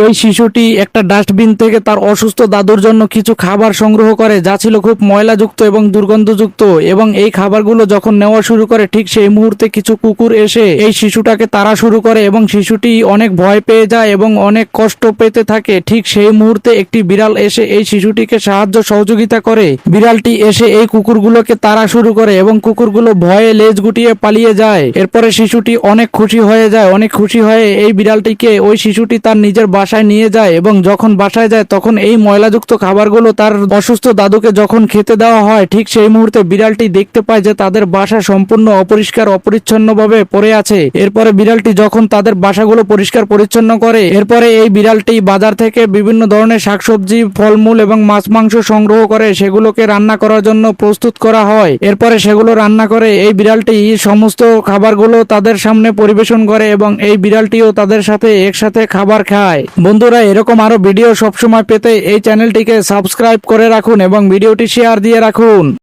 এই শিশুটি একটা ডাস্টবিন থেকে তার অসুস্থ দাদুর জন্য কিছু খাবার সংগ্রহ করে, যা ছিল খুব ময়লাযুক্ত এবং দুর্গন্ধযুক্ত। এবং এই খাবারগুলো যখন নেওয়া শুরু করে, ঠিক সেই মুহূর্তে কিছু কুকুর এসে এই শিশুটাকে তাড়া শুরু করে এবং শিশুটি অনেক ভয় পেয়ে যায় এবং অনেক কষ্ট পেতে থাকে। ঠিক সেই মুহূর্তে একটি বিড়াল এসে এই শিশুটিকে সাহায্য সহযোগিতা করে। বিড়ালটি এসে এই কুকুরগুলোকে তাড়া শুরু করে এবং কুকুরগুলো ভয়ে লেজ গুটিয়ে পালিয়ে যায়। এরপরে শিশুটি অনেক খুশি হয়ে যায়। অনেক খুশি হয়ে এই বিড়ালটিকে ওই শিশুটি তার নিজের বাসায় নিয়ে যায় এবং যখন বাসায় যায় তখন এই ময়লাযুক্ত খাবারগুলো তার অসুস্থ দাদুকে যখন খেতে দেওয়া হয়, ঠিক সেই মুহূর্তে বিড়ালটি দেখতে পায় যে তাদের বাসা সম্পূর্ণ অপরিষ্কার অপরিচ্ছন্নভাবে পড়ে আছে। এরপরে বিড়ালটি যখন তাদের বাসাগুলো পরিষ্কার পরিচ্ছন্ন করে, এরপরে এই বিড়ালটি বাজার থেকে বিভিন্ন ধরনের শাকসবজি, ফলমূল এবং মাছ মাংস সংগ্রহ করে সেগুলোকে রান্না করার জন্য প্রস্তুত করা হয়। এরপরে সেগুলো রান্না করে এই বিড়ালটি সমস্ত খাবারগুলো তাদের সামনে পরিবেশন করে এবং এই বিড়ালটিও তাদের সাথে একসাথে খাবার খায়। বন্ধুরা, এরকম আরো ভিডিও সবসময় পেতে এই চ্যানেলটিকে সাবস্ক্রাইব করে রাখুন এবং ভিডিওটি শেয়ার দিয়ে রাখুন।